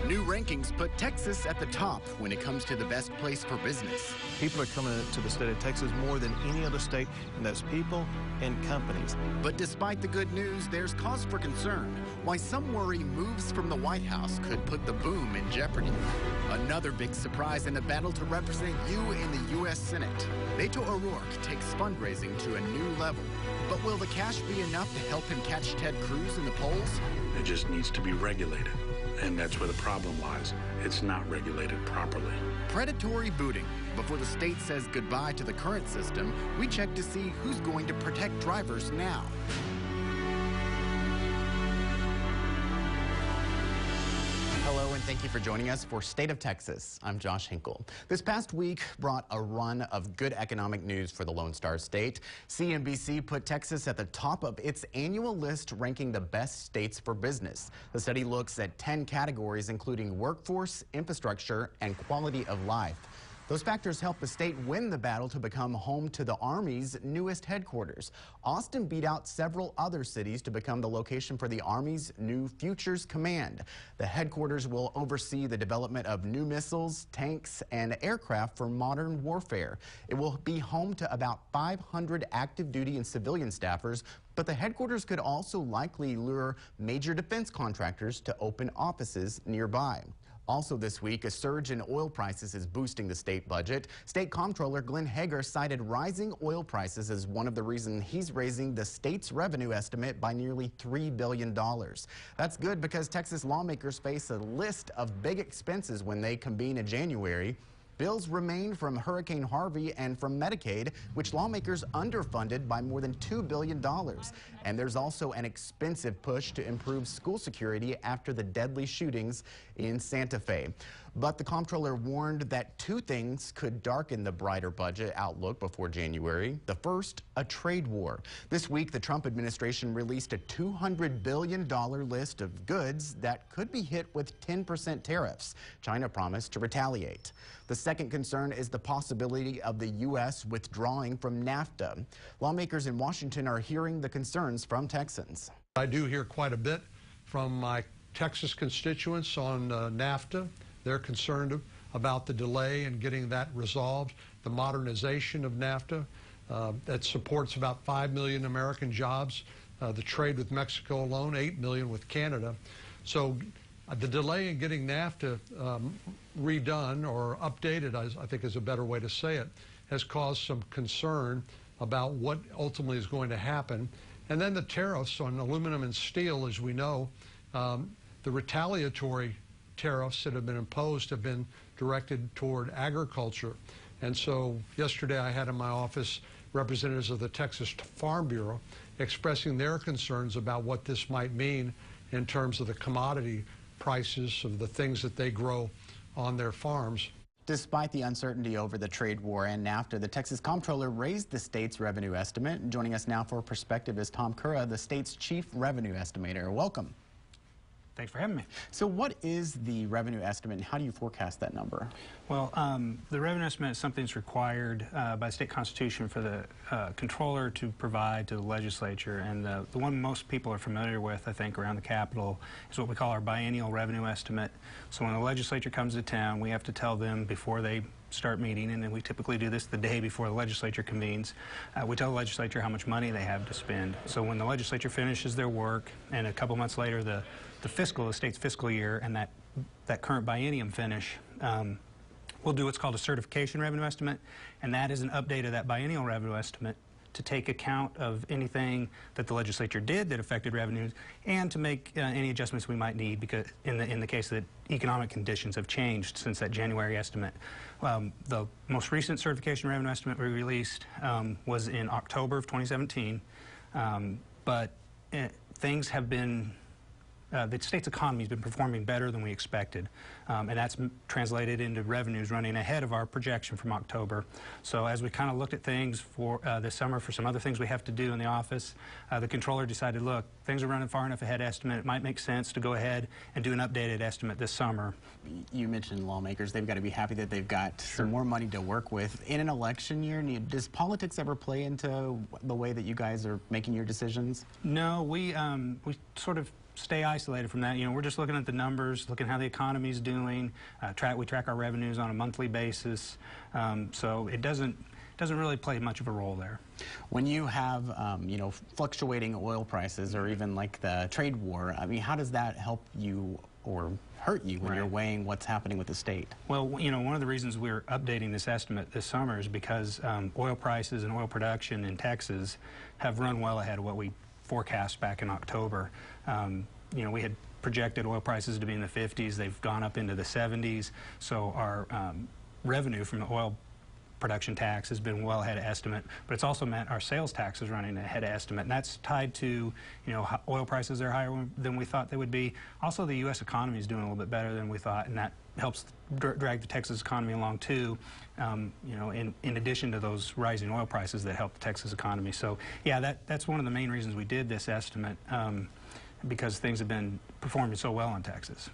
New rankings put Texas at the top when it comes to the best place for business. People are coming to the state of Texas more than any other state, and that's people and companies. But despite the good news, there's cause for concern. Why some worry moves from the White House could put the boom in jeopardy. Another big surprise in the battle to represent you in the U.S. Senate. Beto O'Rourke takes fundraising to a new level. But will the cash be enough to help him catch Ted Cruz in the polls? It just needs to be regulated. And that's where the problem lies. It's not regulated properly. Predatory booting. Before the state says goodbye to the current system, we check to see who's going to protect drivers now. Hello, and thank you for joining us for State of Texas. I'm Josh Hinkle. This past week brought a run of good economic news for the Lone Star State. CNBC put Texas at the top of its annual list ranking the best states for business. The study looks at 10 categories, including workforce, infrastructure, and quality of life. Those factors help the state win the battle to become home to the Army's newest headquarters. Austin beat out several other cities to become the location for the Army's new Futures Command. The headquarters will oversee the development of new missiles, tanks, and aircraft for modern warfare. It will be home to about 500 active duty and civilian staffers, but the headquarters could also likely lure major defense contractors to open offices nearby. Also this week, a surge in oil prices is boosting the state budget. State Comptroller Glenn Hager cited rising oil prices as one of the reasons he's raising the state's revenue estimate by nearly $3 billion. That's good because Texas lawmakers face a list of big expenses when they convene in January. Bills remain from Hurricane Harvey and from Medicaid, which lawmakers underfunded by more than $2 billion. And there's also an expensive push to improve school security after the deadly shootings in Santa Fe. But the comptroller warned that two things could darken the brighter budget outlook before January. The first, a trade war. This week, the Trump administration released a $200 billion list of goods that could be hit with 10% tariffs. China promised to retaliate. The second concern is the possibility of the U.S. withdrawing from NAFTA. Lawmakers in Washington are hearing the concerns from Texans. I do hear quite a bit from my Texas constituents on NAFTA. They're concerned about the delay in getting that resolved, the modernization of NAFTA that supports about 5 million American jobs, the trade with Mexico alone, 8 million with Canada. So the delay in getting NAFTA redone or updated, I think is a better way to say it, has caused some concern about what ultimately is going to happen. And then the tariffs on aluminum and steel, as we know, the retaliatory tariffs that have been imposed have been directed toward agriculture. And so yesterday I had in my office representatives of the Texas Farm Bureau expressing their concerns about what this might mean in terms of the commodity prices of the things that they grow on their farms. Despite the uncertainty over the trade war and NAFTA, the Texas Comptroller raised the state's revenue estimate. Joining us now for perspective is Tom Cura, the state's chief revenue estimator. Welcome. Thanks for having me. So what is the revenue estimate and how do you forecast that number? Well, the revenue estimate is something that's required by the state constitution for the controller to provide to the legislature. And the one most people are familiar with, I think, around the Capitol is what we call our biennial revenue estimate. So when the legislature comes to town, we have to tell them before they start meeting, and then we typically do this the day before the legislature convenes. We tell the legislature how much money they have to spend. So when the legislature finishes their work, and a couple months later the state's fiscal year and that current biennium finish, we'll do what's called a certification revenue estimate, and that is an update of that biennial revenue estimate to take account of anything that the legislature did that affected revenues and to make any adjustments we might need because in the case that economic conditions have changed since that January estimate. The most recent certification revenue estimate we released was in October of 2017, but things have been the state's economy has been performing better than we expected, and that's translated into revenues running ahead of our projection from October. So as we kind of looked at things for this summer for some other things we have to do in the office, the controller decided, look, things are running far enough ahead estimate. It might make sense to go ahead and do an updated estimate this summer. You mentioned lawmakers. They've got to be happy that they've got some more money to work with. In an election year, does politics ever play into the way that you guys are making your decisions? No, we sort of stay isolated from that. You know, we're just looking at the numbers, looking how the economy's doing. We track our revenues on a monthly basis, so it doesn't really play much of a role there. When you have, you know, fluctuating oil prices or even like the trade war, I mean, how does that help you or hurt you when you're weighing what's happening with the state? Well, you know, one of the reasons we're updating this estimate this summer is because oil prices and oil production in Texas have run well ahead of what we forecast back in October. You know, we had projected oil prices to be in the 50s. They've gone up into the 70s. So our revenue from the oil production tax has been well ahead of estimate, but it's also meant our sales tax is running ahead of estimate, and that's tied to, you know, oil prices are higher than we thought they would be. Also, the U.S. economy is doing a little bit better than we thought, and that helps drag the Texas economy along too, you know, in addition to those rising oil prices that help the Texas economy. So yeah, that's one of the main reasons we did this estimate, because things have been performing so well in Texas.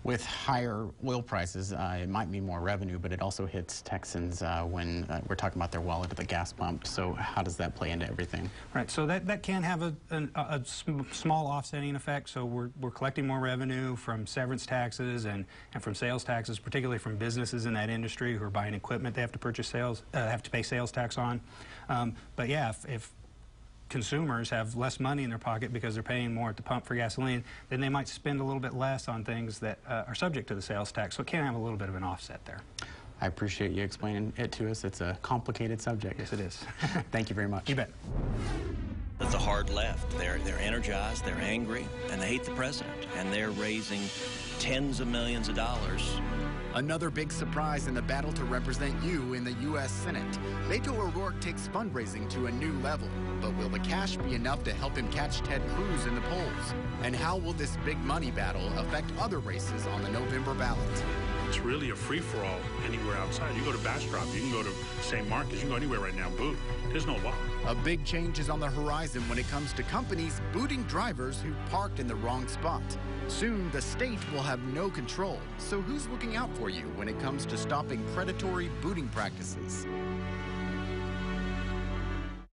With higher oil prices, it might mean more revenue, but it also hits Texans when we're talking about their wallet at the gas pump. So how does that play into everything? Right, so that can have a small offsetting effect. So we're collecting more revenue from severance taxes and from sales taxes, particularly from businesses in that industry who are buying equipment they have to pay sales tax on. But yeah, if consumers have less money in their pocket because they're paying more at the pump for gasoline, then they might spend a little bit less on things that are subject to the sales tax. So it can have a little bit of an offset there. I appreciate you explaining it to us. It's a complicated subject. Yes, it is. Thank you very much. You bet. The hard left, they're energized, they're angry, and they hate the president, and they're raising tens of millions of dollars. Another big surprise in the battle to represent you in the U.S. Senate. Beto O'Rourke takes fundraising to a new level, but will the cash be enough to help him catch Ted Cruz in the polls? And how will this big money battle affect other races on the November ballot? It's really a free-for-all anywhere outside. You go to Bastrop, you can go to St. Marcus, you can go anywhere right now, boot. There's no law. A big change is on the horizon when it comes to companies booting drivers who parked in the wrong spot. Soon, the state will have no control. So who's looking out for you when it comes to stopping predatory booting practices?